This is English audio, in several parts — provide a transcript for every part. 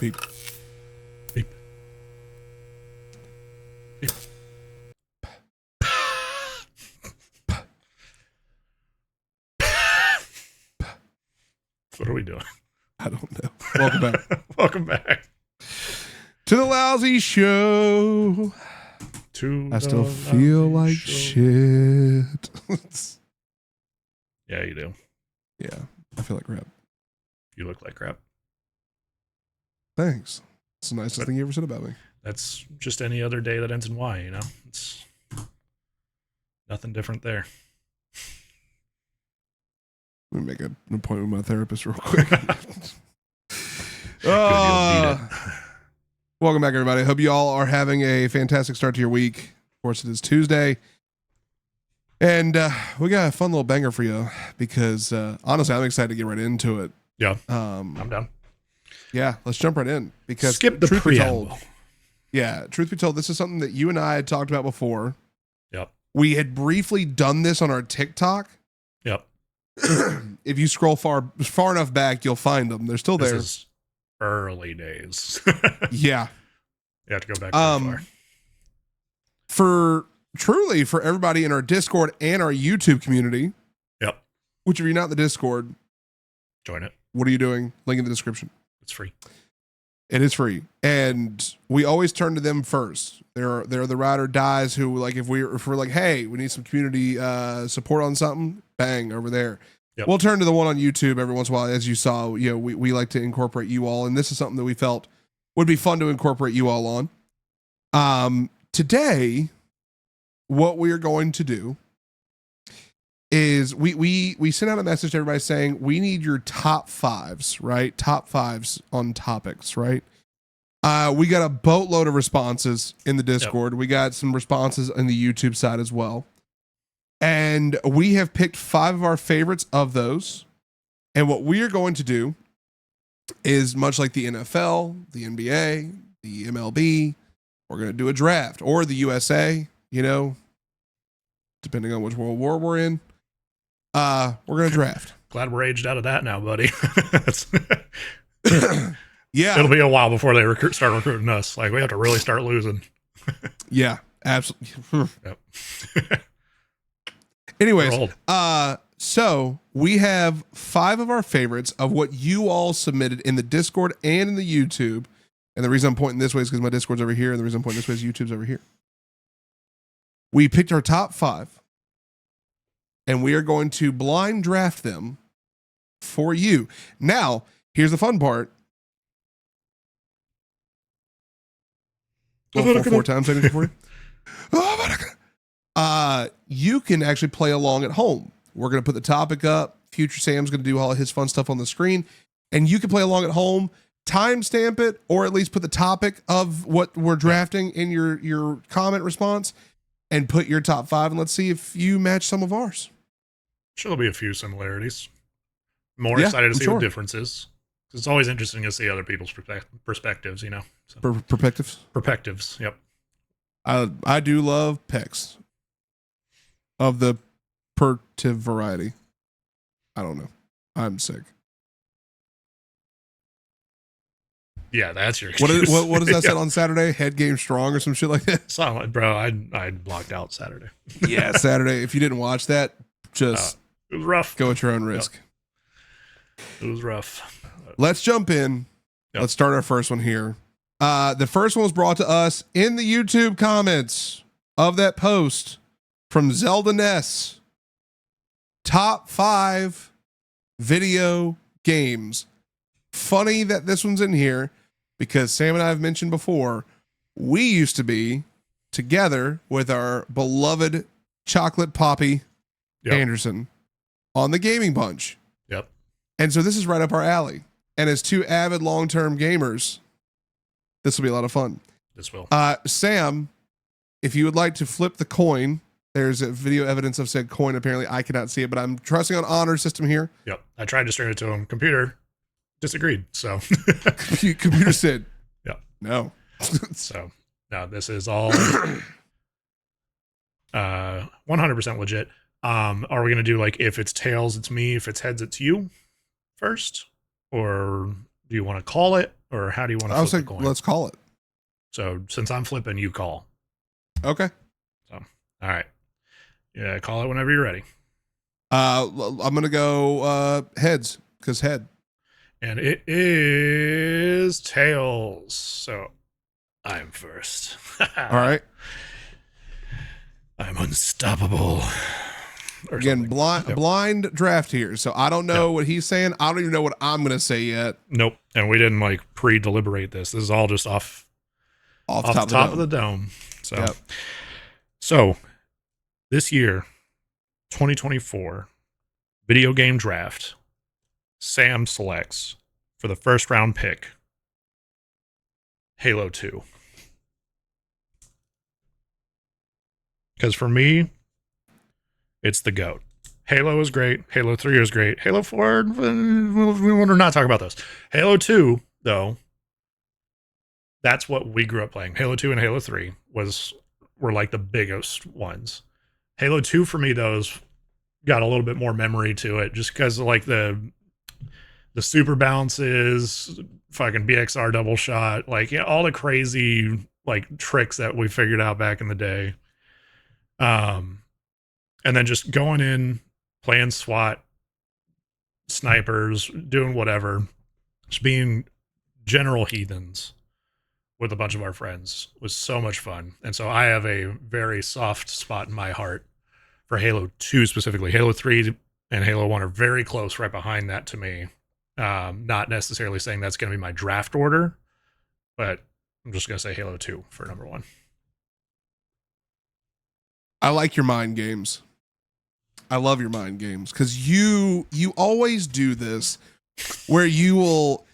Beep. Beep. Beep. What are we doing? I don't know. Welcome back. Welcome back to the Lousy Show. I still feel like shit. Yeah, you do. Yeah, I feel like crap. You look like crap. Thanks. It's the nicest thing you ever said about me. That's just any other day that ends in Y, you know? It's nothing different there. Let me make an appointment with my therapist real quick. Good, you'll need it. Welcome back, everybody. Hope you all are having a fantastic start to your week. Of course, it is Tuesday. And we got a fun little banger for you because honestly, I'm excited to get right into it. Yeah, I'm down. Yeah, let's jump right in because skip the preamble. Truth be told, this is something that you and I had talked about before. Yep. We had briefly done this on our TikTok. Yep. If you scroll far enough back, you'll find them. They're still there. This is early days. Yeah. You have to go back too far. For everybody in our Discord and our YouTube community. Yep. Which, if you're not in the Discord, join it. What are you doing? Link in the description. It's free. It is free, and we always turn to them first. They're the ride or dies who, like, if we're like, hey, we need some community support on something, bang, over there. Yep. We'll turn to the one on YouTube every once in a while. As you saw, we like to incorporate you all, and this is something that we felt would be fun to incorporate you all on. Today, what we are going to do is we sent out a message to everybody saying we need your top fives, right? Top fives on topics, right? We got a boatload of responses in the Discord. Yep. We got some responses on the YouTube side as well. And we have picked 5 of our favorites of those. And what we are going to do is, much like the NFL, the NBA, the MLB, we're going to do a draft, or the USA, depending on which world war we're in. We're going to draft. Glad we're aged out of that now, buddy. Yeah. It'll be a while before they start recruiting us. Like, we have to really start losing. Yeah, absolutely. Yep. Anyways, so we have 5 of our favorites of what you all submitted in the Discord and in the YouTube. And the reason I'm pointing this way is because my Discord's over here, and the reason I'm pointing this way is YouTube's over here. We picked our top 5. And we are going to blind draft them for you. Now, here's the fun part. Four times I did for you. You can actually play along at home. We're going to put the topic up. Future Sam's going to do all of his fun stuff on the screen. And you can play along at home, timestamp it, or at least put the topic of what we're drafting in your comment response, and put your top 5. And let's see if you match some of ours. Sure, there'll be a few similarities. More excited to see the differences. It's always interesting to see other people's perspectives, So. Perspectives, yep. I do love pecs of the pertive variety. I don't know. I'm sick. Yeah, that's your excuse. What is that said on Saturday? Head game strong or some shit like that? Solid, bro. I blocked out Saturday. Yeah, Saturday. If you didn't watch that, just it was rough. Go at your own risk. Yep. It was rough. Let's jump in. Yep. Let's start our first one here. The first one was brought to us in the YouTube comments of that post from Zelda Ness. Top 5 video games. Funny that this one's in here because Sam and I have mentioned before, we used to be together with our beloved Chocolate Poppy Anderson on the Gaming Bunch. Yep. And so this is right up our alley. And as 2 avid long-term gamers, this will be a lot of fun. This will. Sam, if you would like to flip the coin, there's a video evidence of said coin. Apparently, I cannot see it, but I'm trusting on Honor System here. Yep. I tried to stream it to him. Computer disagreed. So computer said, yeah, no. So no, this is all 100% legit. Are we going to do like, if it's tails, it's me, if it's heads, it's you first? Or do you want to call it? or how do you want to I was flip like, the coin? let's call it. So since I'm flipping, you call. Okay. So, all right. Yeah, call it whenever you're ready. I'm gonna go heads, because head. And it is tails. So I'm first. All right. I'm unstoppable. Again, blind draft here, so I don't know what he's saying. I don't even know what I'm gonna say yet. Nope. And we didn't like pre-deliberate this. This is all just off the top of the dome. So, so this year, 2024, video game draft, Sam selects for the first round pick Halo 2. Because for me, it's the GOAT. Halo is great. Halo 3 is great. Halo 4, we want to not talk about those. Halo 2, though, that's what we grew up playing. Halo 2 and Halo 3 were like the biggest ones. Halo 2 for me, though, got a little bit more memory to it just because of like the super bounces, fucking BXR double shot, like all the crazy like tricks that we figured out back in the day. And then just going in, playing SWAT, snipers, doing whatever, just being general heathens with a bunch of our friends was so much fun. And so I have a very soft spot in my heart for Halo 2 specifically. Halo 3 and Halo 1 are very close right behind that to me. Not necessarily saying that's going to be my draft order, but I'm just going to say Halo 2 for number 1. I like your mind games. I love your mind games because you always do this where you'll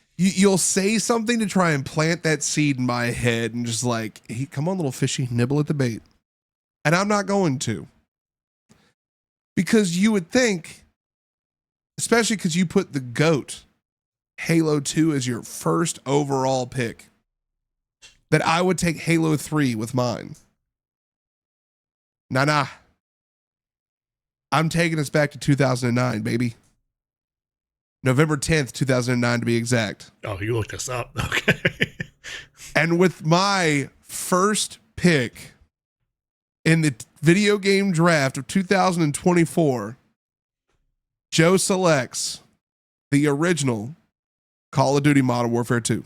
say something to try and plant that seed in my head and just like, hey, come on, little fishy, nibble at the bait. And I'm not going to. Because you would think, especially because you put the GOAT, Halo 2, as your first overall pick, that I would take Halo 3 with mine. Nah. I'm taking us back to 2009, baby. November 10th, 2009 to be exact. Oh, you looked this up. Okay. And with my first pick in the video game draft of 2024, Joe selects the original Call of Duty Modern Warfare 2.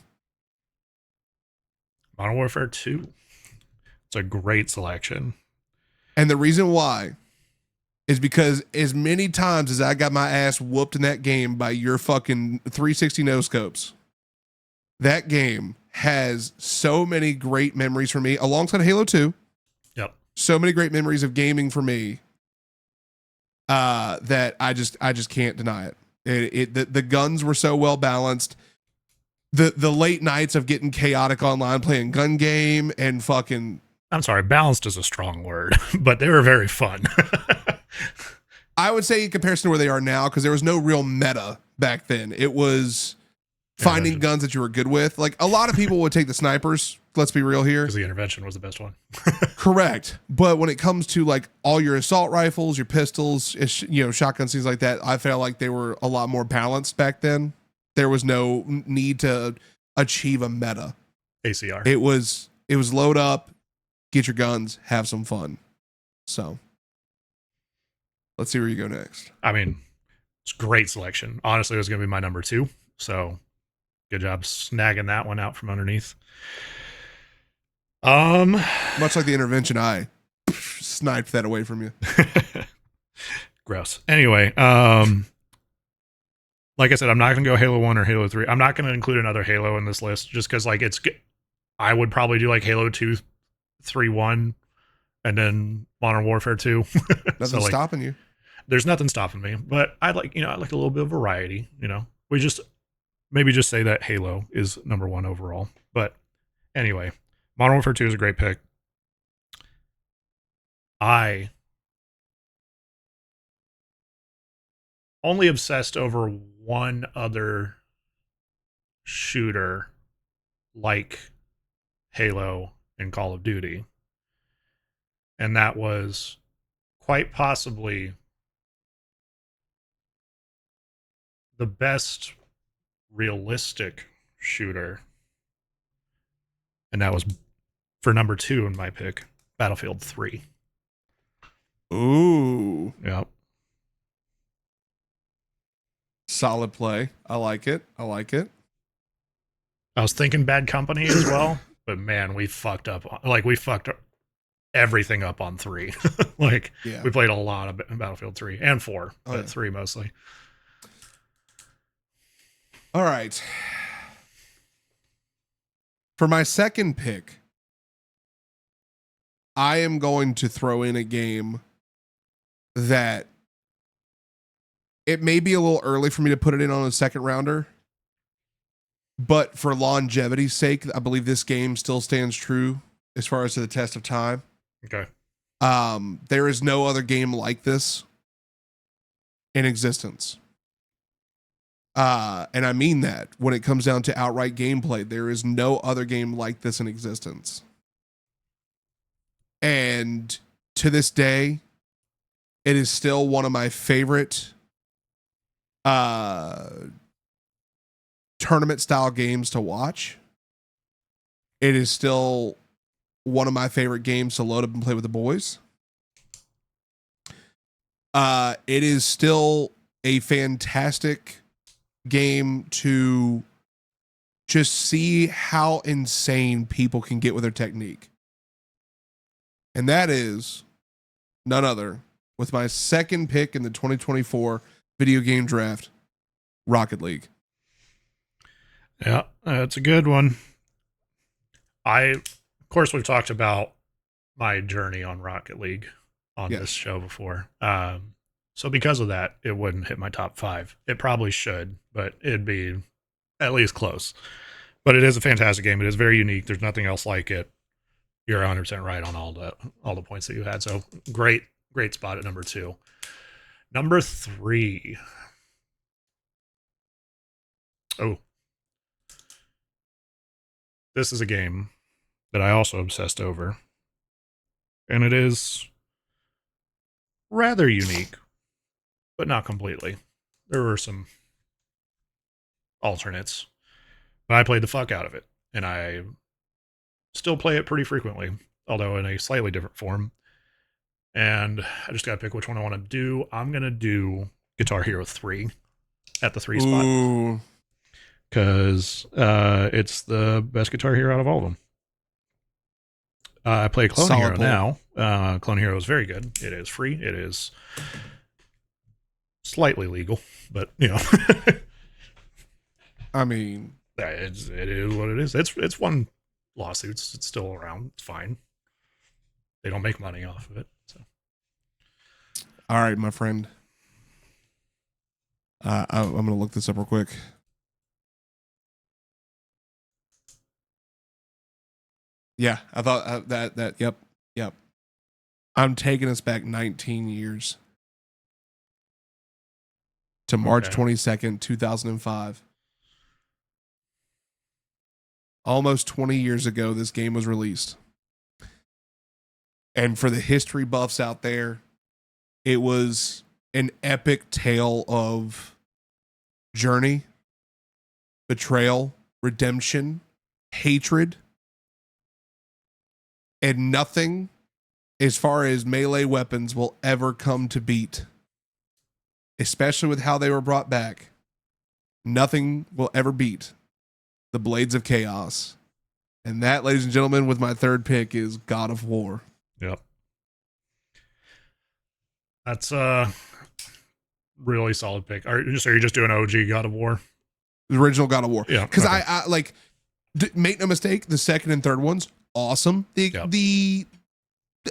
Modern Warfare 2. It's a great selection. And the reason why is because as many times as I got my ass whooped in that game by your fucking 360 no scopes, that game has so many great memories for me alongside Halo 2. Yep. So many great memories of gaming for me that I just can't deny it. The guns were so well balanced. The late nights of getting chaotic online playing gun game and fucking, I'm sorry, balanced is a strong word, but they were very fun. I would say in comparison to where they are now, because there was no real meta back then. It was finding guns that you were good with. Like a lot of people would take the snipers. Let's be real here. Because the intervention was the best one. Correct. But when it comes to like all your assault rifles, your pistols, shotguns, things like that, I felt like they were a lot more balanced back then. There was no need to achieve a meta. ACR. It was load up, get your guns, have some fun. So let's see where you go next. I mean, it's a great selection. Honestly, it was going to be my number 2. So good job snagging that one out from underneath. Much like the intervention, I sniped that away from you. Gross. Anyway, like I said, I'm not going to go Halo 1 or Halo 3. I'm not going to include another Halo in this list just because like I would probably do like Halo 2, 3, 1, and then Modern Warfare 2. Nothing's stopping you. There's nothing stopping me, but I like a little bit of variety, We just say that Halo is number 1 overall. But anyway, Modern Warfare 2 is a great pick. I only obsessed over one other shooter like Halo and Call of Duty. And that was quite possibly the best realistic shooter And that was for number 2 in my pick, Battlefield 3. Ooh. Yep. Solid play. I like it. I like it. I was thinking Bad Company as well, but man, we fucked up. Like, we fucked everything up on 3. Like, Yeah. we played a lot of Battlefield 3 and 4, but yeah. 3 mostly. All right. For my second pick, I am going to throw in a game that it may be a little early for me to put it in on a second rounder, but for longevity's sake, I believe this game still stands true as far as to the test of time. Okay. There is no other game like this in existence. And I mean that when it comes down to outright gameplay, there is no other game like this in existence. And to this day, it is still one of my favorite tournament style games to watch. It is still one of my favorite games to load up and play with the boys. It is still a fantastic game to just see how insane people can get with their technique. And that is none other with my second pick in the 2024 video game draft, Rocket League. Yeah, that's a good one. Of course, we've talked about my journey on Rocket League on this show before. So because of that, it wouldn't hit my top 5. It probably should, but it'd be at least close. But it is a fantastic game. It is very unique. There's nothing else like it. You're 100% right on all the points that you had. So great spot at number 2. Number 3. Oh. This is a game that I also obsessed over. And it is rather unique, but not completely. There were some alternates, but I played the fuck out of it. And I still play it pretty frequently, although in a slightly different form. And I just got to pick which one I want to do. I'm going to do Guitar Hero 3 at the 3 spot. Because it's the best Guitar Hero out of all of them. I play Clone Hero now. Clone Hero is very good. It is free. It is slightly legal, but you know. I mean, it is what it is. It's won lawsuits. It's still around. It's fine. They don't make money off of it. So. All right, my friend. I'm going to look this up real quick. Yeah, I thought that. Yep. I'm taking us back 19 years to March 22nd, 2005. Almost 20 years ago, this game was released. And for the history buffs out there, it was an epic tale of journey, betrayal, redemption, hatred, and nothing as far as melee weapons will ever come to beat, especially with how they were brought back. Nothing will ever beat the Blades of Chaos. And that, ladies and gentlemen, with my third pick is God of War. Yep. That's a really solid pick. Are you just doing OG God of War? The original God of War. Yeah. Because I like, make no mistake, the second and third ones, awesome. The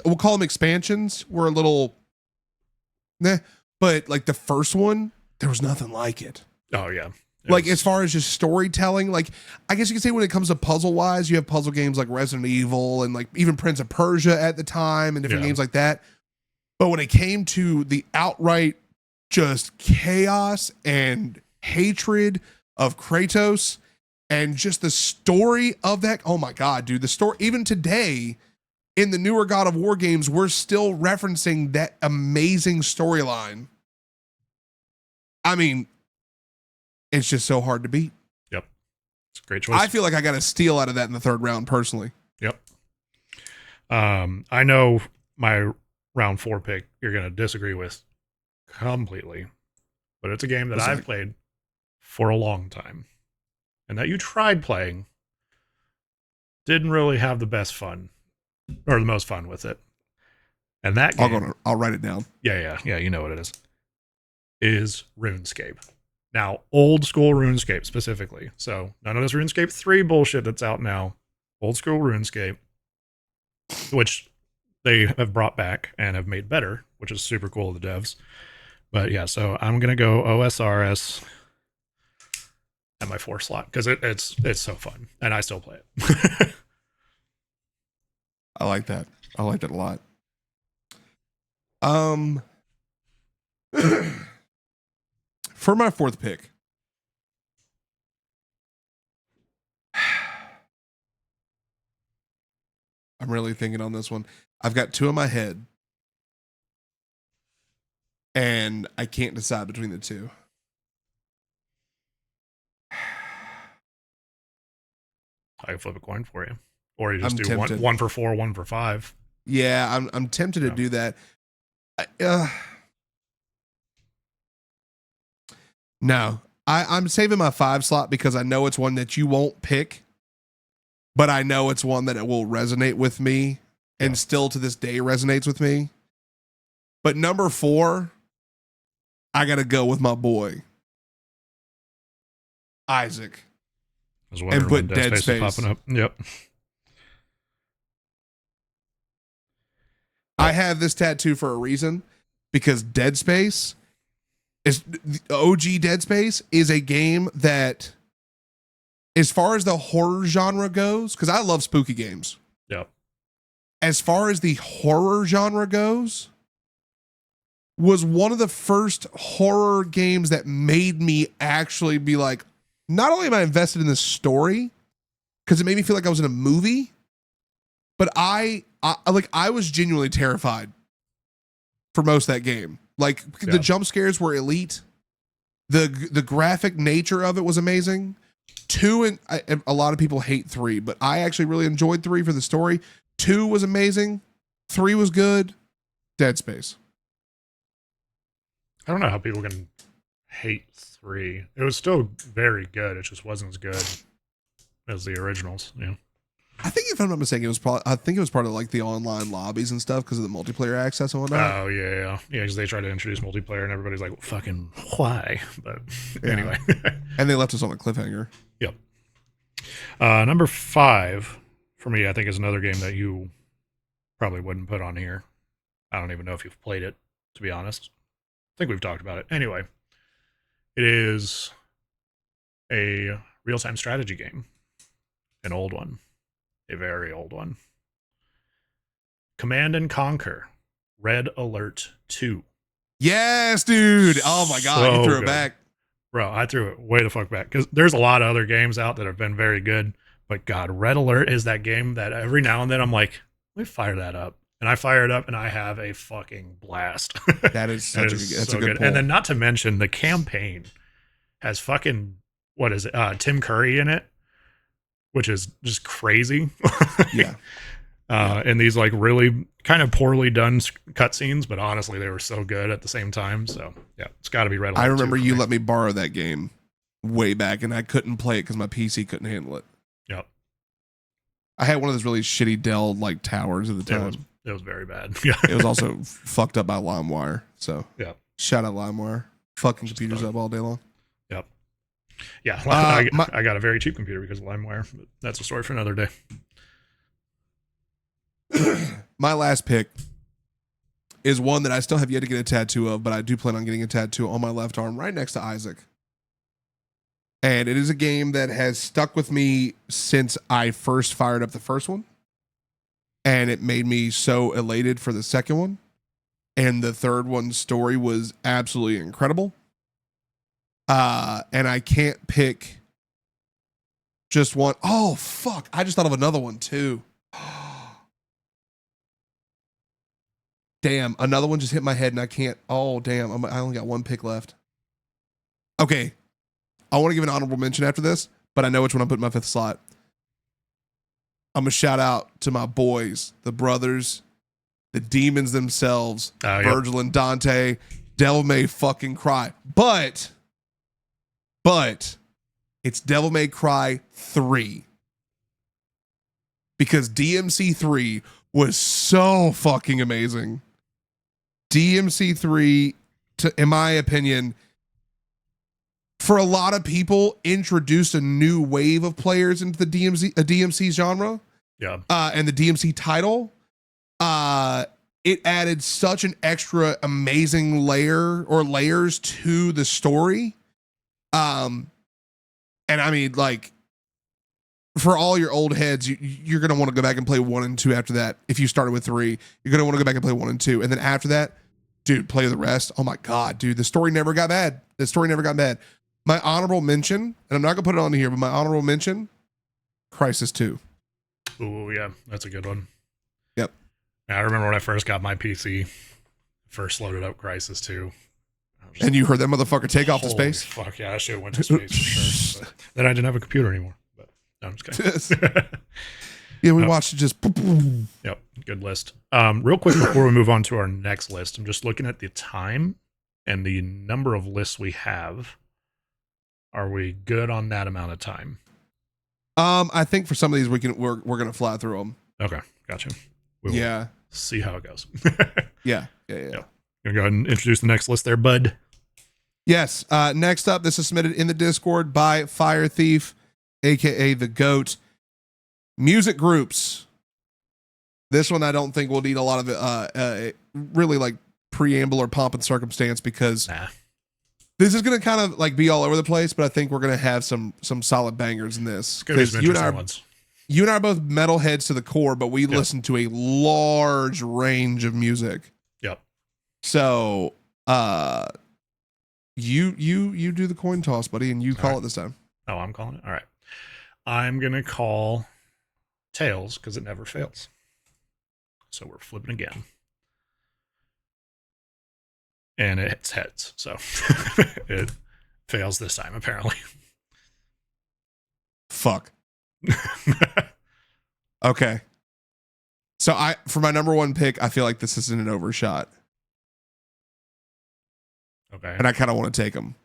we'll call them expansions, were a little but like the first one, there was nothing like it. Oh yeah. Like as far as just storytelling, like I guess you could say when it comes to puzzle wise, you have puzzle games like Resident Evil and like even Prince of Persia at the time and different games like that. But when it came to the outright just chaos and hatred of Kratos and just the story of that, oh my God, dude, the story, even today in the newer God of War games, we're still referencing that amazing storyline. I mean, it's just so hard to beat. Yep. It's a great choice. I feel like I got a steal out of that in the third round personally. Yep. I know my round 4 pick you're going to disagree with completely, but it's a game that What's I've that? played for a long time and that you tried playing, didn't really have the best fun or the most fun with it. And that game, I'll write it down. yeah, you know what it is RuneScape. Now, old school RuneScape specifically. So none of this RuneScape 3 bullshit that's out now. Old school RuneScape, which they have brought back and have made better, which is super cool of the devs. But yeah, so I'm gonna go OSRS at my 4 slot because it's so fun and I still play it. I like that. I like that a lot. For my 4th pick, I'm really thinking on this one. I've got 2 in my head, and I can't decide between the 2. I can flip a coin for you, or you just I'm do tempted. one for 4, 1 for 5. Yeah, I'm tempted to do that. No, I'm saving my 5 slot because I know it's one that you won't pick, but I know it's one that it will resonate with me and still to this day resonates with me. But number 4, I got to go with my boy, Isaac. And put Dead Space popping up. Yep. I have this tattoo for a reason because Dead Space is the OG Dead Space is a game that, as far as the horror genre goes, because I love spooky games. Yep. As far as the horror genre goes, was one of the first horror games that made me actually be like, not only am I invested in this story, because it made me feel like I was in a movie, but I was genuinely terrified for most of that game. Like the jump scares were elite. The graphic nature of it was amazing. 2 and a lot of people hate 3, but I actually really enjoyed 3 for the story. 2 was amazing. 3 was good. Dead Space. I don't know how people can hate 3. It was still very good. It just wasn't as good as the originals. Yeah. I think if I'm not mistaken, I think it was part of like the online lobbies and stuff because of the multiplayer access and whatnot. Oh yeah. Because they tried to introduce multiplayer and everybody's like, well, "Fucking why?" But anyway, and they left us on a cliffhanger. Yep. Number 5 for me, I think, is another game that you probably wouldn't put on here. I don't even know if you've played it, to be honest. I think we've talked about it. Anyway, it is a real-time strategy game, an old one. A very old one. Command and Conquer, Red Alert 2. Yes, dude. Oh my God. So you threw it good. back. Bro, I threw it way the fuck back. Because there's a lot of other games out that have been very good. But God, Red Alert is that game that every now and then I'm like, let me fire that up. And I fire it up and I have a fucking blast. That is such that's a good pull. And then not to mention the campaign has fucking, what is it? Tim Curry in it, which is just crazy. Yeah. And these like really kind of poorly done cutscenes, but honestly, they were so good at the same time. So yeah, it's got to be Red Alert. I remember you let me borrow that game way back, and I couldn't play it because my PC couldn't handle it. Yep. I had one of those really shitty Dell like towers at the time. It was very bad. Yeah. It was also fucked up by LimeWire. So yeah, shout out LimeWire. Fucking computers up all day long. Yep. Yeah, I got a very cheap computer because of LimeWire, but that's a story for another day. My last pick is one that I still have yet to get a tattoo of, but I do plan on getting a tattoo on my left arm right next to Isaac. And it is a game that has stuck with me since I first fired up the first one. And it made me so elated for the second one. And the third one's story was absolutely incredible. And I can't pick just one. Oh, fuck. I just thought of another one too. Damn. Another one just hit my head and I can't. Oh, damn. I only got one pick left. Okay. I want to give an honorable mention after this, but I know which one I'm putting my fifth slot. I'm gonna shout out to my boys, the brothers, the demons themselves, Virgil and Dante. Devil May fucking Cry, but it's Devil May Cry 3 because DMC 3 was so fucking amazing. DMC 3, in my opinion, for a lot of people, introduced a new wave of players into the DMC genre. Yeah. And the DMC title. It added such an extra amazing layers to the story. And I mean, like, for all your old heads, you're going to want to go back and play 1 and 2 after that. If you started with 3, you're going to want to go back and play 1 and 2. And then after that, dude, play the rest. Oh my God, dude, the story never got bad. My honorable mention, and I'm not going to put it on here, but my honorable mention, Crysis 2. Ooh, yeah, that's a good one. Yep. I remember when I first got my PC, first loaded up Crysis 2. And you heard that motherfucker take off to space? Fuck yeah, I should have went to space for sure. But then I didn't have a computer anymore. But no, I'm just kidding. Yeah, we watched it just. Yep, good list. Real quick before we move on to our next list, I'm just looking at the time and the number of lists we have. Are we good on that amount of time? I think for some of these we're gonna fly through them. Okay, gotcha. We'll see how it goes. Yeah. Gonna go ahead and introduce the next list there, bud. Yes. Next up, this is submitted in the Discord by Fire Thief, aka the GOAT. Music groups. This one I don't think will need a lot of really like preamble or pomp and circumstance because this is going to kind of like be all over the place, but I think we're going to have some solid bangers in this. Because you and I are both metalheads to the core, but we listen to a large range of music. Yep. So, you do the coin toss, buddy, and you call it this time. Oh, I'm calling it. All right. I'm going to call Tails because it never fails. So we're flipping again. And it hits heads, so it fails this time, apparently. Fuck. Okay. So for my number 1 pick, I feel like this isn't an overshot. Okay. And I kind of want to take him.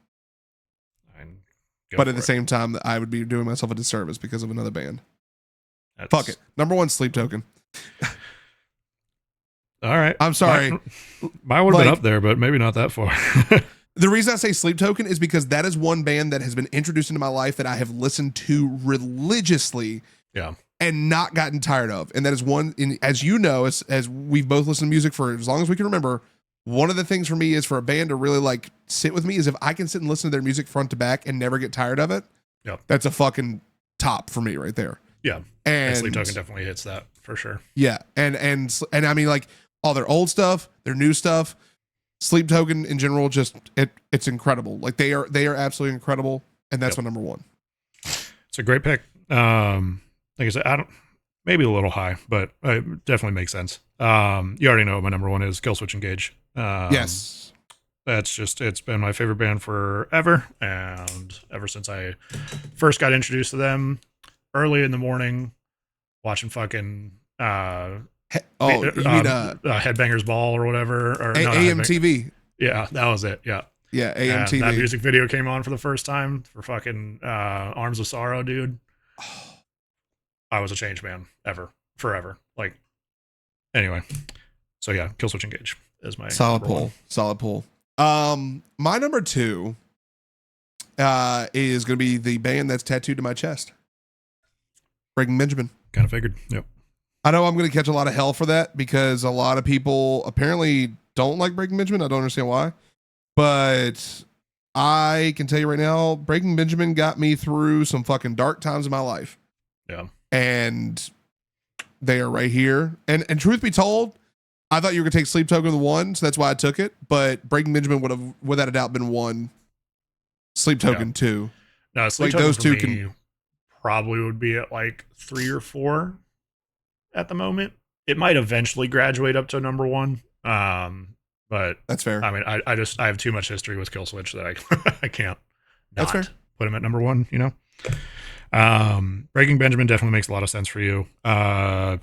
But at the same time, I would be doing myself a disservice because of another band. Fuck it. Number 1, Sleep Token. All right. I'm sorry. Mine would have been up there, but maybe not that far. The reason I say Sleep Token is because that is one band that has been introduced into my life that I have listened to religiously and not gotten tired of. And that is one, as you know, as we've both listened to music for as long as we can remember, one of the things for me is for a band to really like sit with me is if I can sit and listen to their music front to back and never get tired of it. Yeah. That's a fucking top for me right there. Yeah. And Sleep Token definitely hits that for sure. Yeah. And I mean, like, all their old stuff, their new stuff, Sleep Token in general, just it's incredible. Like they are absolutely incredible, and that's my number 1. It's a great pick. Like I said, maybe a little high, but it definitely makes sense. You already know what my number 1 is, Killswitch Engage. Yes, it's been my favorite band forever, and ever since I first got introduced to them, early in the morning, watching fucking. Headbangers Ball or whatever, or AMTV. Yeah, that was it. Yeah, AMTV. And that music video came on for the first time for fucking Arms of Sorrow, dude. I was a changed man forever. Like, anyway, so yeah, Killswitch Engage is my solid pull. My number 2 is going to be the band that's tattooed to my chest, Breaking Benjamin. Kind of figured. Yep. I know I'm going to catch a lot of hell for that because a lot of people apparently don't like Breaking Benjamin. I don't understand why. But I can tell you right now, Breaking Benjamin got me through some fucking dark times in my life. Yeah. And they are right here. And truth be told, I thought you were going to take Sleep Token the 1, so that's why I took it. But Breaking Benjamin would have, without a doubt, been 1. Sleep Token 2. No, Sleep Token those two can probably would be at like 3 or 4. At the moment, it might eventually graduate up to number 1, but that's fair. I mean, I have too much history with Killswitch that I can't. That's fair. Put him at number 1. You know. Breaking Benjamin definitely makes a lot of sense for you. I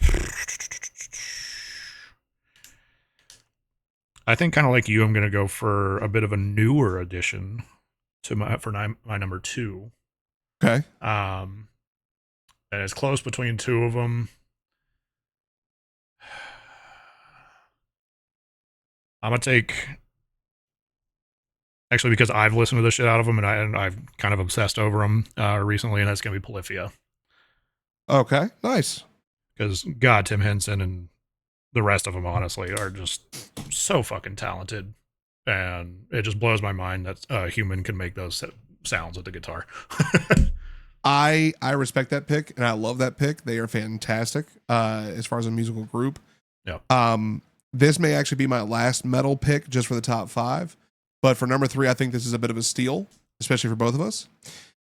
think kind of like you, I'm going to go for a bit of a newer addition to my number two. Okay. And it's close between two of them. I'm gonna take, actually, because I've listened to the shit out of them and I've kind of obsessed over them recently, and that's gonna be Polyphia. Okay. Nice. Because God, Tim Henson and the rest of them, honestly, are just so fucking talented, and it just blows my mind that a human can make those sounds with the guitar. I respect that pick and I love that pick. They are fantastic as far as a musical group. Yeah. This may actually be my last metal pick just for the top 5, but for number 3, I think this is a bit of a steal, especially for both of us.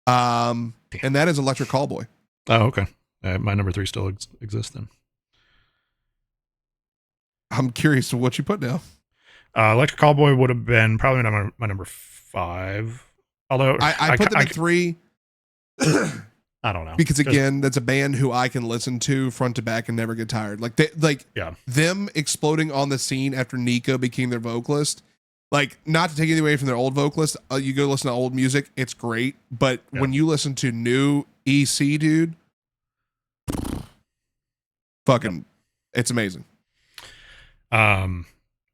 And that is Electric Callboy. Oh, okay. My number 3 still exists then. I'm curious to what you put now. Electric Callboy would have been probably my number 5. Although I put them at 3. I don't know, because again, that's a band who I can listen to front to back and never get tired. Like them exploding on the scene after Nika became their vocalist. Like, not to take anything away from their old vocalist, you go listen to old music, it's great. But when you listen to new EC, dude, fucking, it's amazing.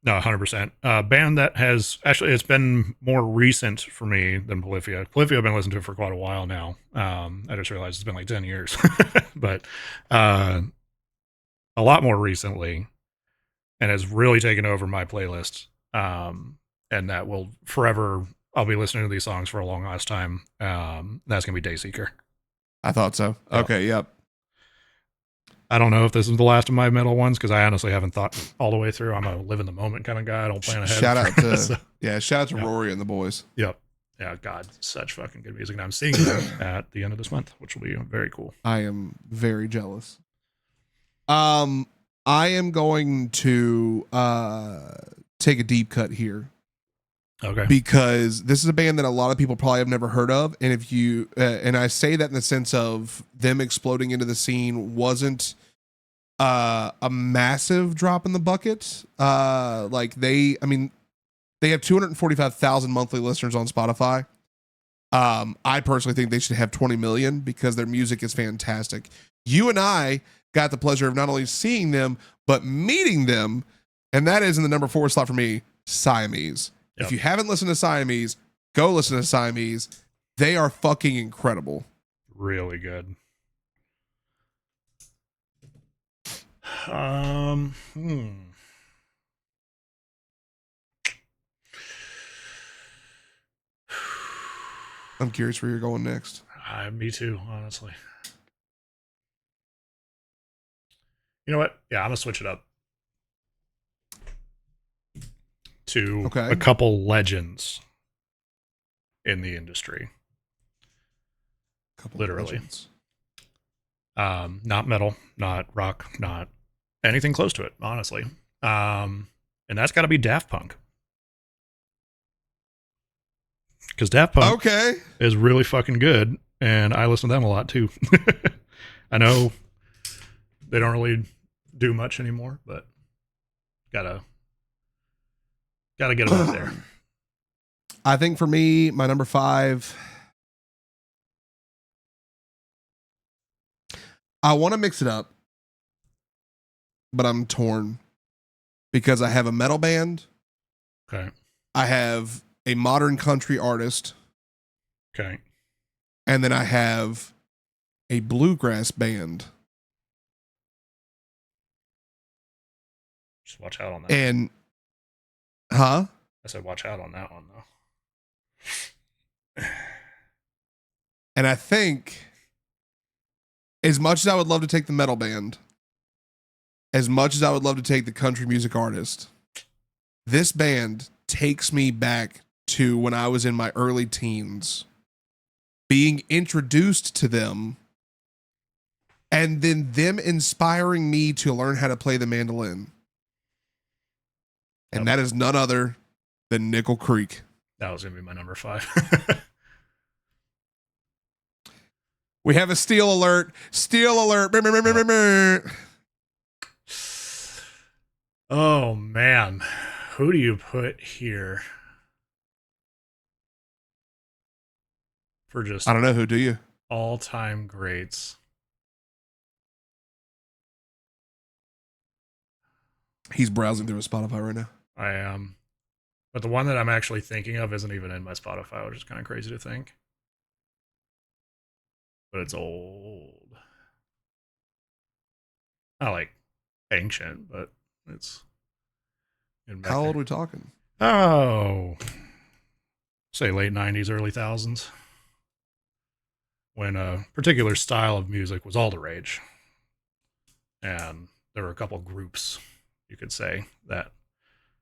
No, 100%. Band that has actually, it's been more recent for me than Polyphia. Polyphia I've been listening to for quite a while now. I just realized it's been like 10 years, but a lot more recently, and has really taken over my playlist. And that will forever, I'll be listening to these songs for a long last time. That's gonna be Dayseeker. I thought so. Yep. Okay, yep. I don't know if this is the last of my metal ones because I honestly haven't thought all the way through. I'm a live in the moment kind of guy. I don't plan ahead. Shout out to Rory and the boys. Yep. Yeah, God, such fucking good music. And I'm seeing them at the end of this month, which will be very cool. I am very jealous. I am going to take a deep cut here. Okay. Because this is a band that a lot of people probably have never heard of, and if you and I say that in the sense of them exploding into the scene wasn't a massive drop in the bucket. Like they have 245,000 monthly listeners on Spotify. I personally think they should have 20 million because their music is fantastic. You and I got the pleasure of not only seeing them but meeting them, and that is in the number 4 slot for me, Siamese. Yep. If you haven't listened to Siamese, go listen to Siamese. They are fucking incredible. Really good. I'm curious where you're going next. Me too, honestly. You know what? Yeah, I'm gonna switch it up to a couple legends in the industry. Literally. Legends. Not metal, not rock, not anything close to it, honestly. And that's got to be Daft Punk. Because Daft Punk is really fucking good, and I listen to them a lot too. I know they don't really do much anymore, but gotta get them out there. I think for me, my number 5, I want to mix it up, but I'm torn because I have a metal band. Okay. I have a modern country artist. Okay. And then I have a bluegrass band. Just watch out on that. And, I said watch out on that one, though. And I think, as much as I would love to take the metal band, as much as I would love to take the country music artist, this band takes me back to when I was in my early teens, being introduced to them, and then them inspiring me to learn how to play the mandolin. And that is none other than Nickel Creek. That was going to be my number 5. We have a steal alert. Steal alert. Brr, brr, brr, brr, brr. Oh man, who do you put here for just I don't know. Who do you? all-time greats? He's browsing through his Spotify right now. I am, but the one that I'm actually thinking of isn't even in my Spotify, which is kind of crazy to think. But it's old. Not like ancient, but it's in How old are we talking? Oh, say late 90s, early thousands, when a particular style of music was all the rage. And there were a couple groups, you could say, that.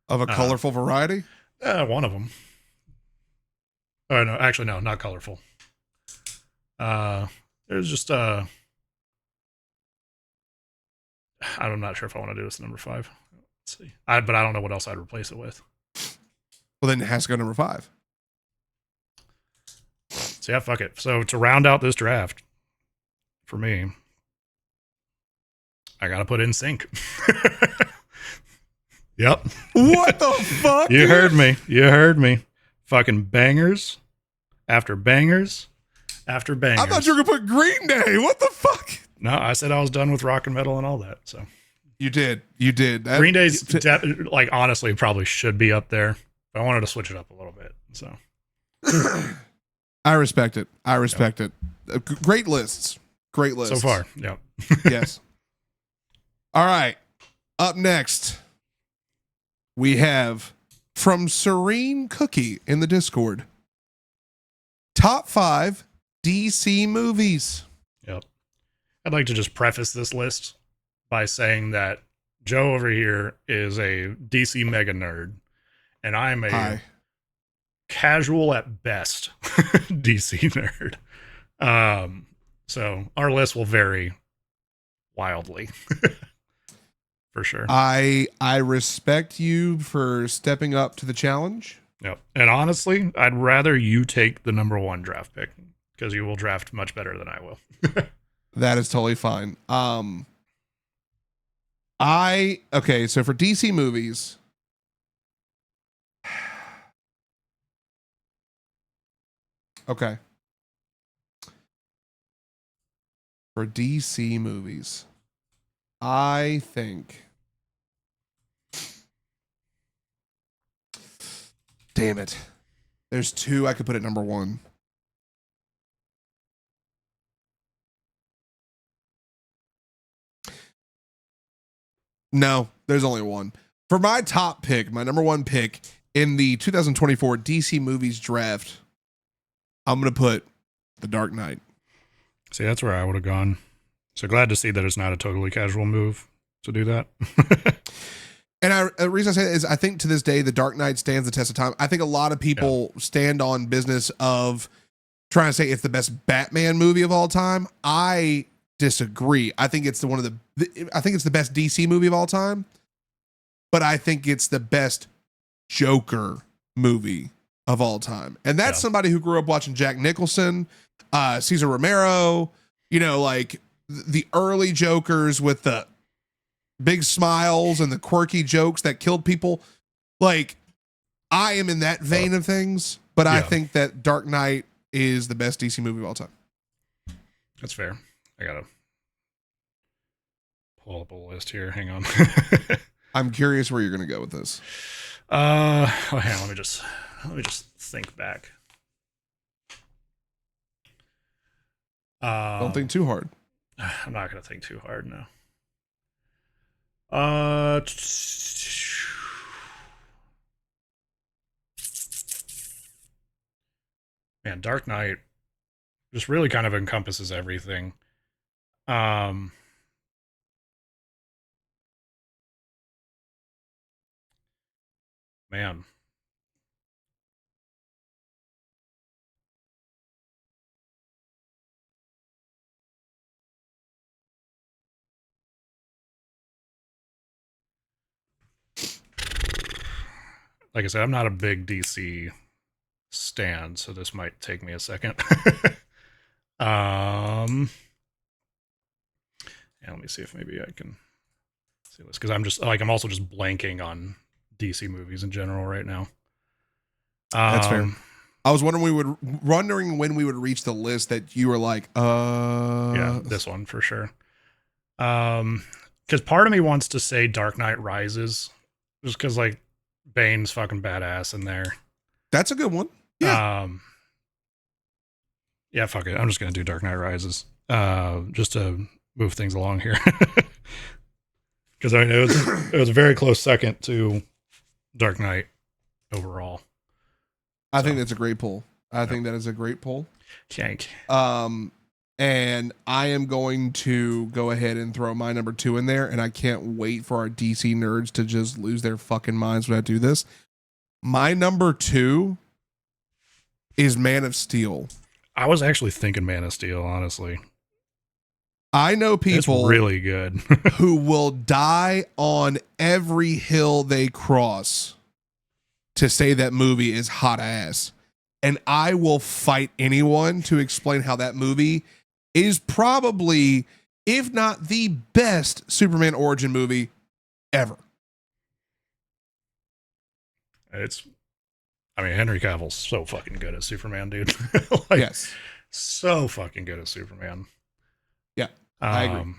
Of a colorful variety? One of them. Oh, no, actually, no, not colorful. There's just, I'm not sure if I want to do this number 5. Let's see. But I don't know what else I'd replace it with. Well, then it has to go number 5. So, yeah, fuck it. So, to round out this draft, for me, I got to put in sync. Yep. What the fuck? You heard me. You heard me. Fucking bangers after bangers after bangers. I thought you were going to put Green Day. What the fuck? No, I said I was done with rock and metal and all that. So you did. You did. Green Day's like honestly probably should be up there. But I wanted to switch it up a little bit. So I respect it. I respect it. Great lists. Great lists. So far. Yep. Yes. All right. Up next, we have from Serene Cookie in the Discord. Top 5 DC movies. Yep. I'd like to just preface this list by saying that Joe over here is a DC mega nerd, and I'm a casual at best DC nerd. So our list will vary wildly. For sure. I respect you for stepping up to the challenge. Yep. And honestly, I'd rather you take the number 1 draft pick because you will draft much better than I will. That is totally fine. Okay, so for DC movies, okay. For DC movies, I think. Damn it. There's 2 I could put at number 1. No, there's only 1. For my top pick, my number 1 pick in the 2024 DC movies draft, I'm going to put The Dark Knight. See, that's where I would have gone. So glad to see that it's not a totally casual move to do that. And the reason I say that is I think to this day, The Dark Knight stands the test of time. I think a lot of people stand on business of trying to say it's the best Batman movie of all time. I disagree. I think it's I think it's the best DC movie of all time, but I think it's the best Joker movie of all time. And that's somebody who grew up watching Jack Nicholson, Cesar Romero, like the early Jokers with the big smiles and the quirky jokes that killed people. Like, I am in that vein of things, but I think that Dark Knight is the best DC movie of all time. That's fair. I gotta pull up a list here. Hang on. I'm curious where you're gonna go with this. Hang on, let me just think back. Don't think too hard. I'm not gonna think too hard now. Man, Dark Knight just really kind of encompasses everything. Man, like I said, I'm not a big DC stan, so this might take me a second. Yeah, let me see if maybe I can see this because I'm also just blanking on DC movies in general right now. That's fair. I was wondering when we would reach the list that you were like, yeah, this one for sure. Because part of me wants to say Dark Knight Rises, just because like Bane's fucking badass in there. That's a good one. Yeah. Yeah, fuck it. I'm just gonna do Dark Knight Rises. Just to move things along here. Because I mean it was a very close second to Dark Knight overall. I think that's a great pull. I think that is a great pull. Shank. And I am going to go ahead and throw my number 2 in there, and I can't wait for our DC nerds to just lose their fucking minds when I do this. My number 2 is Man of Steel. I was actually thinking Man of Steel, honestly. I know people it's really good who will die on every hill they cross to say that movie is hot ass. And I will fight anyone to explain how that movie is probably, if not the best Superman origin movie ever. Henry Cavill's so fucking good as Superman, dude. Yes. So fucking good as Superman. Yeah, I agree.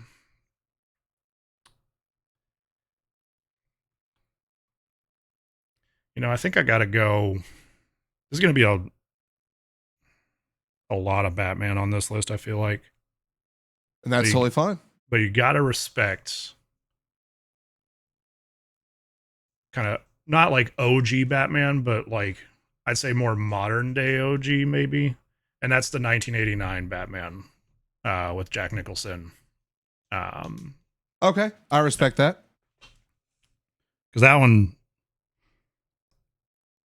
I think I gotta go. There's gonna be a lot of Batman on this list, I feel like. And that's totally fine. But you gotta respect kind of not like OG Batman, but like I'd say more modern day OG maybe. And that's the 1989 Batman with Jack Nicholson. Okay, I respect that. Because that one,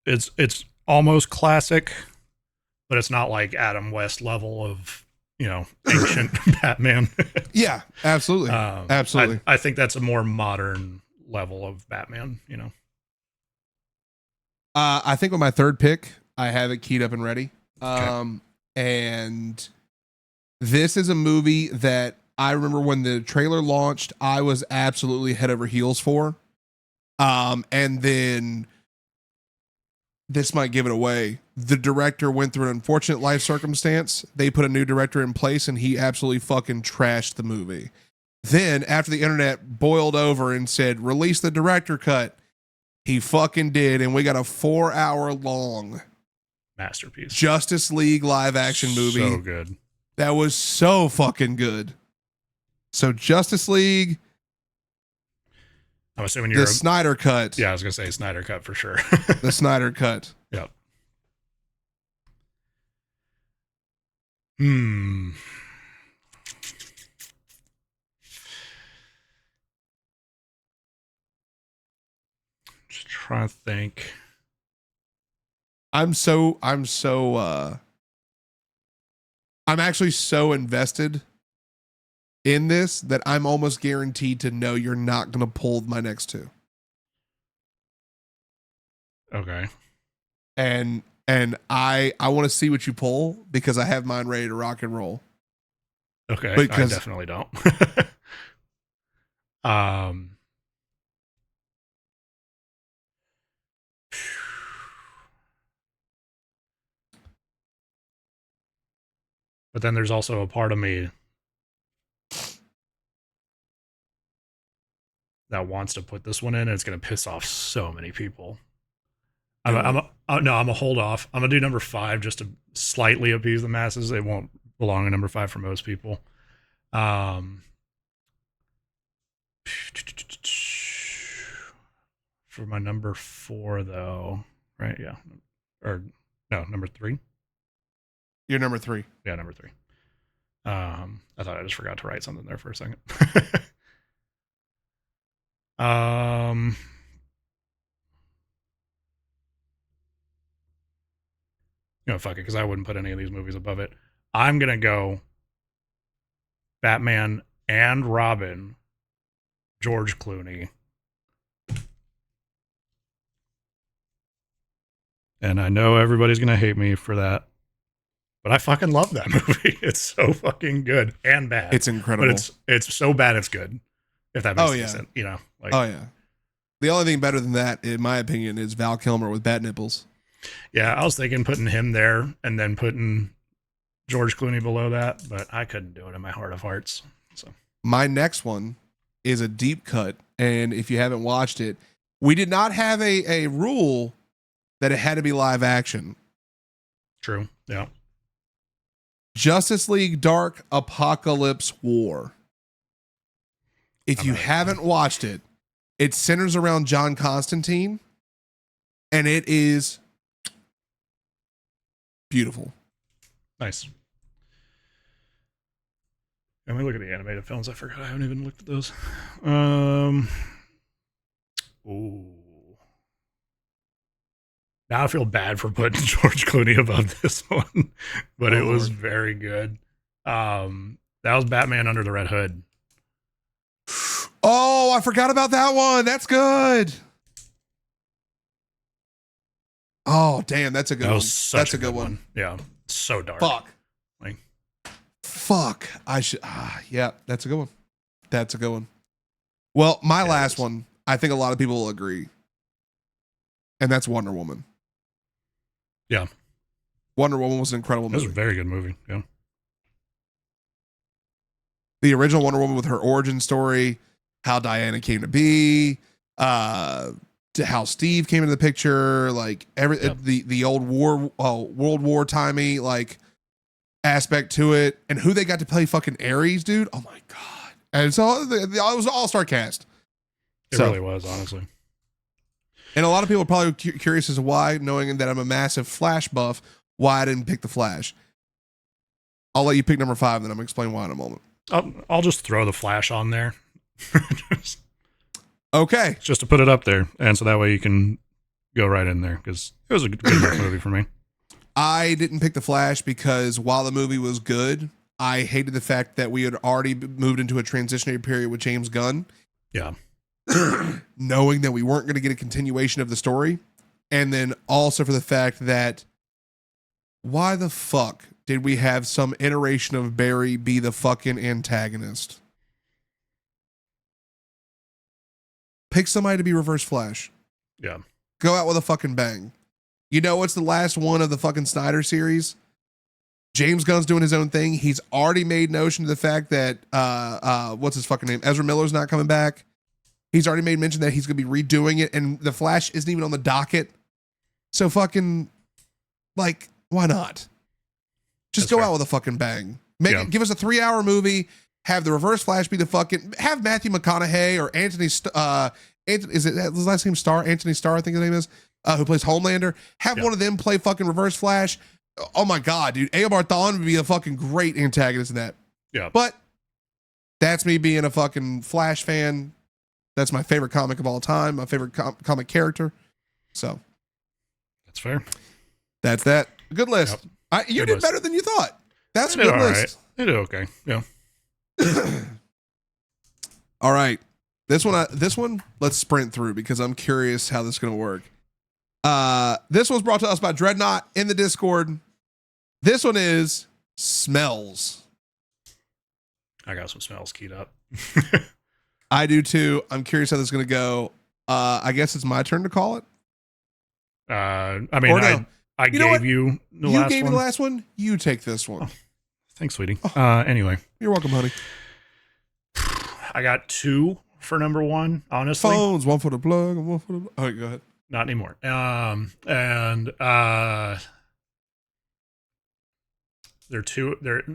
it's almost classic, but it's not like Adam West level of ancient Batman. Yeah, absolutely, absolutely. I think that's a more modern level of Batman. I think with my third pick, I have it keyed up and ready. Okay. And this is a movie that I remember when the trailer launched, I was absolutely head over heels for. And then this might give it away. The director went through an unfortunate life circumstance. They put a new director in place and he absolutely fucking trashed the movie. Then after the internet boiled over and said, release the director cut, he fucking did. And we got a 4-hour long masterpiece Justice League live action movie. So good. That was so fucking good. So Justice League. I'm assuming you're the Snyder cut. Yeah, I was gonna say Snyder cut for sure. The Snyder cut. Yep. Just trying to think. I'm actually so invested in this that I'm almost guaranteed to know you're not going to pull my next 2. Okay. And I want to see what you pull because I have mine ready to rock and roll. Okay. Because I definitely don't. But then there's also a part of me that wants to put this one in, and it's going to piss off so many people. I'm a hold off. I'm gonna do number 5 just to slightly appease the masses. It won't belong in number 5 for most people. For my number 4 though, right? Yeah, or no, number 3. You're number 3. Yeah, number 3. I thought I just forgot to write something there for a second. Fuck it, because I wouldn't put any of these movies above it. I'm gonna go Batman and Robin, George Clooney. And I know everybody's gonna hate me for that, But I fucking love that movie. It's so fucking good and bad. It's incredible. But it's so bad it's good. If that makes any sense. You know, like, oh yeah. The only thing better than that, in my opinion, is Val Kilmer with bat nipples. Yeah, I was thinking putting him there and then putting George Clooney below that, but I couldn't do it in my heart of hearts. So my next one is a deep cut, and if you haven't watched it, we did not have a rule that it had to be live action. True. Yeah. Justice League Dark Apocalypse War. If you haven't watched it, it centers around John Constantine, and it is beautiful. Nice. Let me look at the animated films. I forgot I haven't even looked at those. Ooh. Now I feel bad for putting George Clooney above this one, but it was very good. That was Batman Under the Red Hood. Oh, I forgot about that one. That's good. Oh, damn, that's a good one. That's a good one. Yeah, so dark. Fuck. I should. Yeah, that's a good one. That's a good one. Well, my last one, I think a lot of people will agree, and that's Wonder Woman. Yeah, Wonder Woman was an incredible movie. It was a very good movie. Yeah, the original Wonder Woman with her origin story, how Diana came to be, to how Steve came into the picture, like the old World War timey like aspect to it, and who they got to play fucking Ares, dude. Oh my god! And so it was an all-star cast. It really was, honestly. And a lot of people are probably curious as to why, knowing that I'm a massive Flash buff, why I didn't pick the Flash. I'll let you pick number 5, then I'm gonna explain why in a moment. I'll just throw the Flash on there. Okay. Just to put it up there, and so that way you can go right in there, because it was a good movie for me. I didn't pick the Flash because while the movie was good, I hated the fact that we had already moved into a transitionary period with James Gunn. Yeah. Knowing that we weren't going to get a continuation of the story. And then also for the fact that why the fuck did we have some iteration of Barry be the fucking antagonist? Pick somebody to be Reverse Flash. Yeah. Go out with a fucking bang. You know what's the last one of the fucking Snyder series? James Gunn's doing his own thing. He's already made notion to the fact that what's his fucking name? Ezra Miller's not coming back. He's already made mention that he's going to be redoing it, and the Flash isn't even on the docket. So fucking, like, why not? Just go out with a fucking bang. Give us a 3-hour movie. Have the Reverse Flash be the fucking. Have Matthew McConaughey or Anthony. Is it his last name Starr? Anthony Starr, I think his name is. Who plays Homelander? Have one of them play fucking Reverse Flash. Oh my god, dude! Eobard Thawne would be a fucking great antagonist in that. Yeah, but that's me being a fucking Flash fan. That's my favorite comic of all time. My favorite comic character. So that's fair. That's that. Good list. Yep. You did better than you thought. That's a good list. Right. You did okay. Yeah. All right. This one, let's sprint through because I'm curious how this is going to work. This one's brought to us by Dreadnought in the Discord. This one is smells. I got some smells keyed up. I do too. I'm curious how this is going to go. I guess it's my turn to call it. I mean, I gave you the last one. You gave me the last one. You take this one. Oh, thanks, sweetie. Anyway. You're welcome, honey. I got 2 for number 1, honestly. Phones, one for the plug and one for the... All right, go ahead. Not anymore.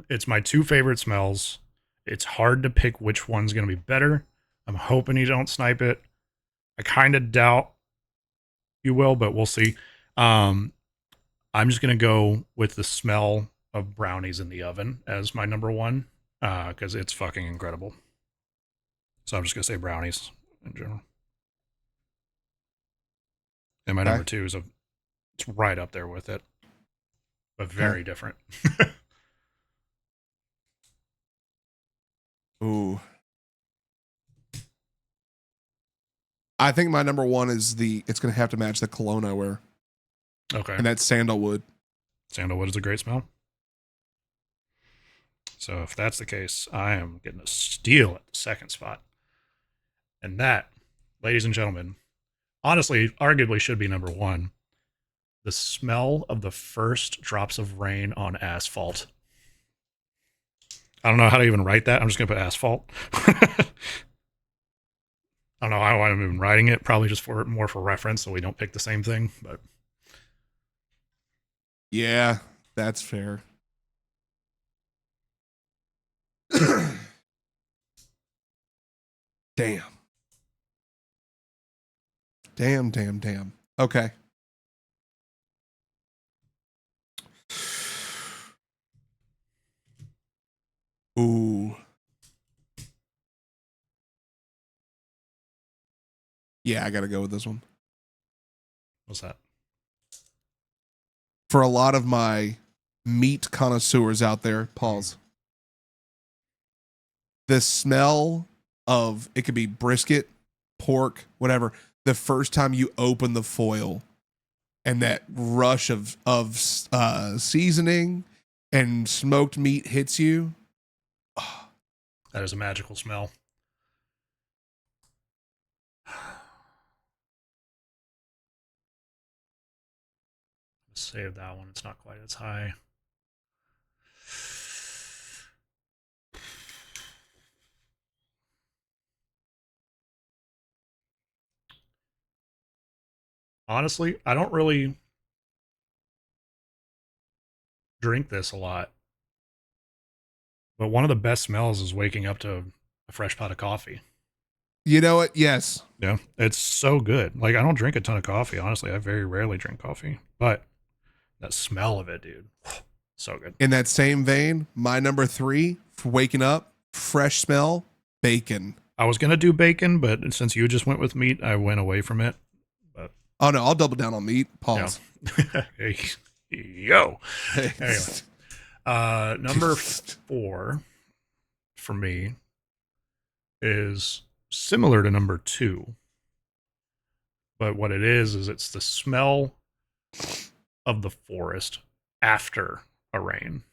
It's my 2 favorite smells. It's hard to pick which one's going to be better. I'm hoping you don't snipe it. I kind of doubt you will, but we'll see. I'm just going to go with the smell of brownies in the oven as my number 1 because it's fucking incredible. So I'm just going to say brownies in general. And my number 2 is it's right up there with it, but very different. Ooh. I think my number 1 is it's going to have to match the cologne I wear. Okay. And that's sandalwood. Sandalwood is a great smell. So if that's the case, I am getting a steal at the second spot. And that, ladies and gentlemen, honestly, arguably should be number one. The smell of the first drops of rain on asphalt. I don't know how to even write that. I'm just going to put asphalt. I don't know how I'm even writing it. Probably just for more for reference so we don't pick the same thing. But Yeah, that's fair. Damn. Damn. Okay. Ooh. Yeah, I got to go with this one. what's that? For a lot of my meat connoisseurs out there, pause. The smell of, it could be brisket, pork, whatever. The first time you open the foil and that rush of seasoning and smoked meat hits you. Oh, That is a magical smell. Save that one. It's not quite as high. Honestly, I don't really drink this a lot. But one of the best smells is waking up to a fresh pot of coffee. you know what? Yes. Yeah, it's so good. Like, I don't drink a ton of coffee, honestly. I very rarely drink coffee. But that smell of it, dude, so good. In that same vein, my number 3 for waking up, fresh smell, bacon. I was going to do bacon, but since you just went with meat, I went away from it. But Oh no, I'll double down on meat. Pause. yeah. Hey, yo. Anyway. Number 4 for me is similar to number 2. But what it is it's the smell of the forest after a rain.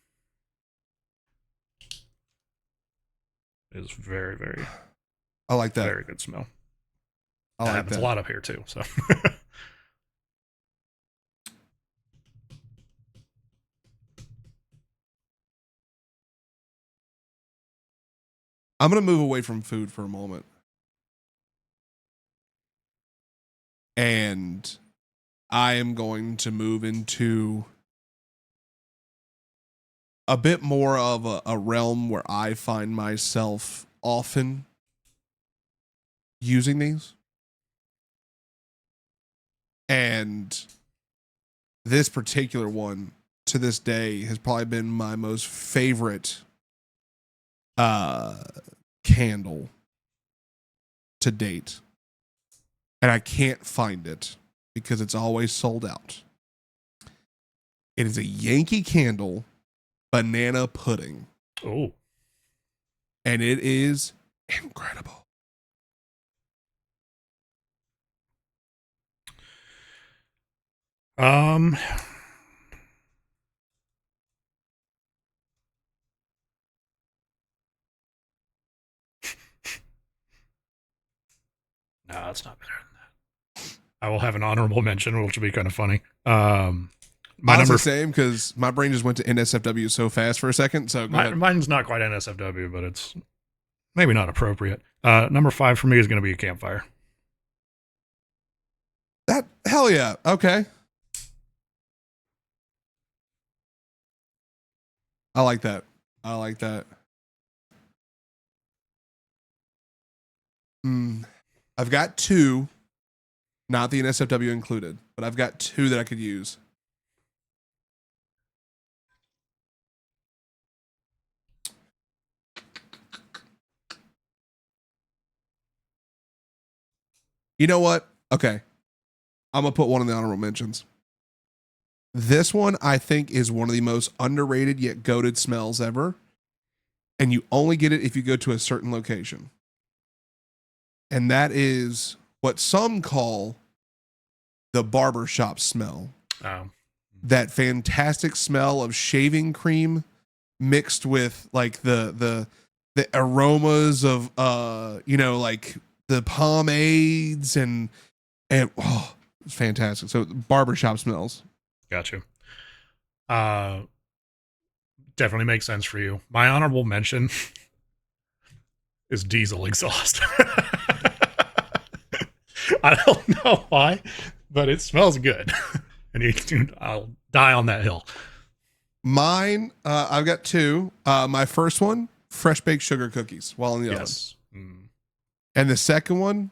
It is very, very, I like that. very good smell. I That like happens that. a lot up here too. So I'm going to move away from food for a moment. And I am going to move into a bit more of a realm where I find myself often using these. And this particular one to this day has probably been my most favorite candle to date. And I can't find it because it's always sold out. It is a Yankee Candle banana pudding. oh, And it is incredible. um, no, it's not better than that. I will have an honorable mention, which will be kind of funny. My Honestly, number same because my brain just went to NSFW so fast for a second. So go ahead. mine's not quite NSFW, but it's maybe not appropriate. Number 5 for me is going to be a campfire. That hell yeah. Okay. I like that. I like that. I've got 2, not the NSFW included, but I've got 2 that I could use. You know what? Okay. I'm going to put one in the honorable mentions. This one, I think, is one of the most underrated yet goated smells ever. And you only get it if you go to a certain location. And that is what some call the barbershop smell. Um, That fantastic smell of shaving cream mixed with like the aromas of like the pomades and oh, it's fantastic. So barbershop smells. Got you. Definitely makes sense for you. My honorable mention is diesel exhaust. I don't know why, but it smells good. And I'll die on that hill. Mine, I've got two. My first one, fresh baked sugar cookies while in the oven. Mm. And the second one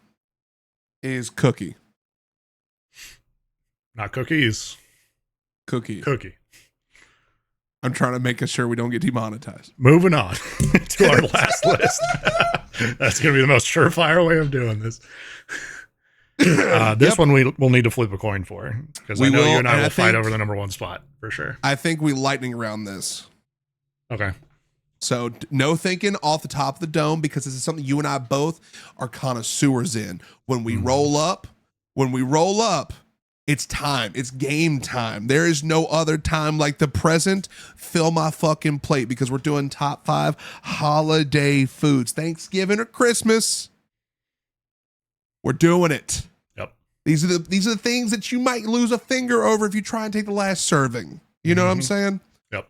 is cookie. Not cookies. Cookie. I'm trying to make sure we don't get demonetized. Moving on to our last list. That's going to be the most surefire way of doing this. This one we'll need to flip a coin for, because I know you and I will fight over the number one spot for sure. I think we lightning round this. Okay. So no thinking off the top of the dome, because this is something you and I both are connoisseurs in. When we roll up, it's time. It's game time. There is no other time like the present. Fill my fucking plate, because we're doing top 5 holiday foods. Thanksgiving or Christmas. We're doing it. Yep. These are the things that you might lose a finger over if you try and take the last serving. You know what I'm saying? Yep.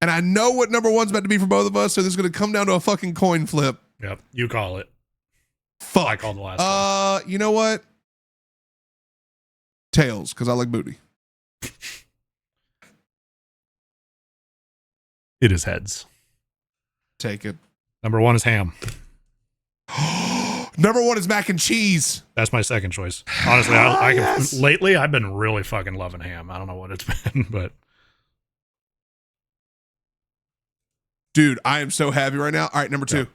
And I know what number one's about to be for both of us, so this is going to come down to a fucking coin flip. Yep. You call it. Fuck. I called the last one. You know what? Tails, because I like booty. It is heads. Take it. Number 1 is ham. Number 1 is mac and cheese. That's my second choice. Honestly, yes. Lately I've been really fucking loving ham. I don't know what it's been, but dude, I am so happy right now. All right, number 2.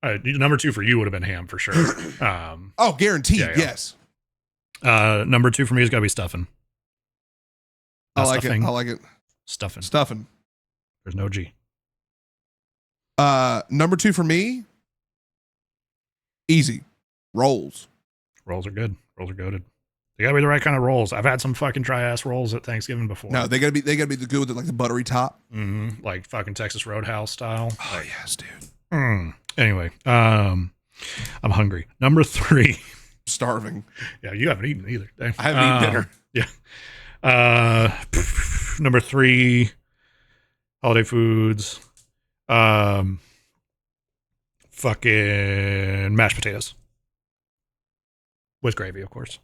Number 2 for you would have been ham for sure. Oh, guaranteed. Yeah. Yes. Number 2 for me is gotta be stuffing. I like it. Stuffing. There's no G. Number 2 for me. Easy. Rolls. Rolls are good. Rolls are goated. They gotta be the right kind of rolls. I've had some fucking dry ass rolls at Thanksgiving before. No, they gotta be the good with like the buttery top. Mm-hmm. Like fucking Texas Roadhouse style. Oh yes, dude. Anyway, I'm hungry. Number 3. Starving. Yeah, you haven't eaten either. Dang. I haven't eaten dinner. Yeah. Number 3, holiday foods. Fucking mashed potatoes with gravy, of course.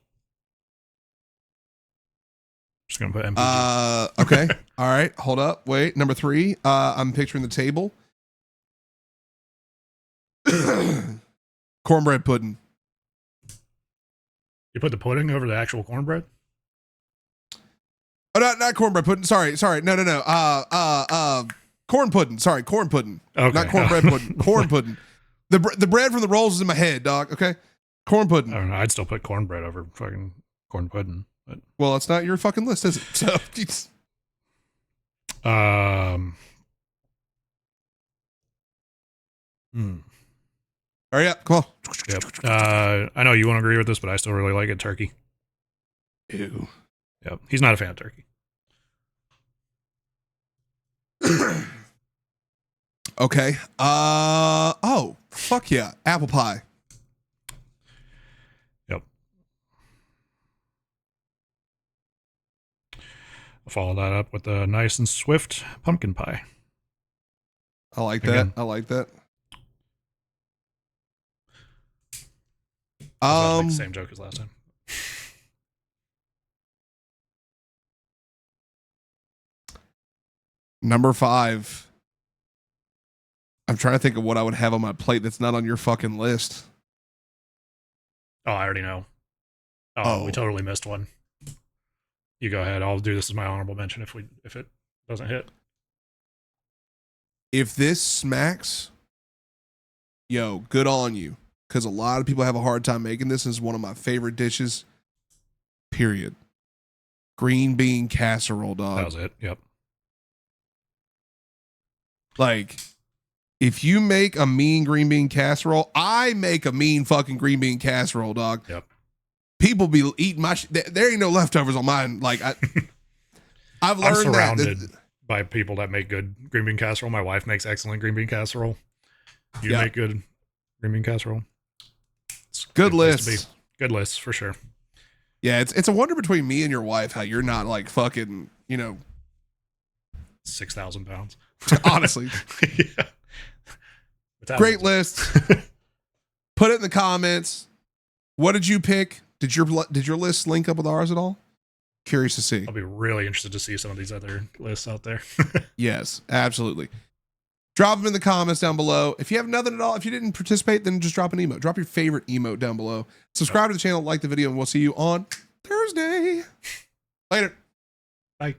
Just gonna put MPG. Okay. All right. Hold up. Wait. Number 3. I'm picturing the table. Cornbread pudding. You put the pudding over the actual cornbread? Oh, not cornbread pudding. Sorry. No. Corn pudding. Sorry, corn pudding. Okay. Not cornbread pudding. Corn pudding. The bread from the rolls is in my head, dog. Okay. Corn pudding. I don't know. I'd still put cornbread over fucking corn pudding. But well, it's not your fucking list, is it? So hurry up. Come on. Yep. I know you won't agree with this, but I still really like it. Turkey. Ew. Yep. He's not a fan of turkey. Okay. Oh, fuck yeah. Apple pie. Yep. I'll follow that up with a nice and swift pumpkin pie. I like that. I like that. Like the same joke as last time. Number 5. I'm trying to think of what I would have on my plate that's not on your fucking list. Oh, I already know. Oh, we totally missed one. You go ahead. I'll do this as my honorable mention if it doesn't hit. If this smacks, yo, good on you. Because a lot of people have a hard time making this. This is one of my favorite dishes. Period. Green bean casserole, dog. That was it. Yep. Like, if you make a mean green bean casserole, I make a mean fucking green bean casserole, dog. Yep. People be eating my shit. There ain't no leftovers on mine. Like, I've learned I'm surrounded by people that make good green bean casserole. My wife makes excellent green bean casserole. You Yeah. make good green bean casserole. It's a Good place to be. lists. Good lists for sure. Yeah, it's a wonder between me and your wife how you're not like fucking, 6,000 pounds. honestly. Yeah. Great lists. Put it in the comments. What did you pick? Did your list link up with ours at all? Curious to see. I'll be really interested to see some of these other lists out there. Yes, absolutely. Drop them in the comments down below. If you have nothing at all, if you didn't participate, then just drop an emote. Drop your favorite emote down below. Subscribe to the channel, like the video, and we'll see you on Thursday. Later. Bye.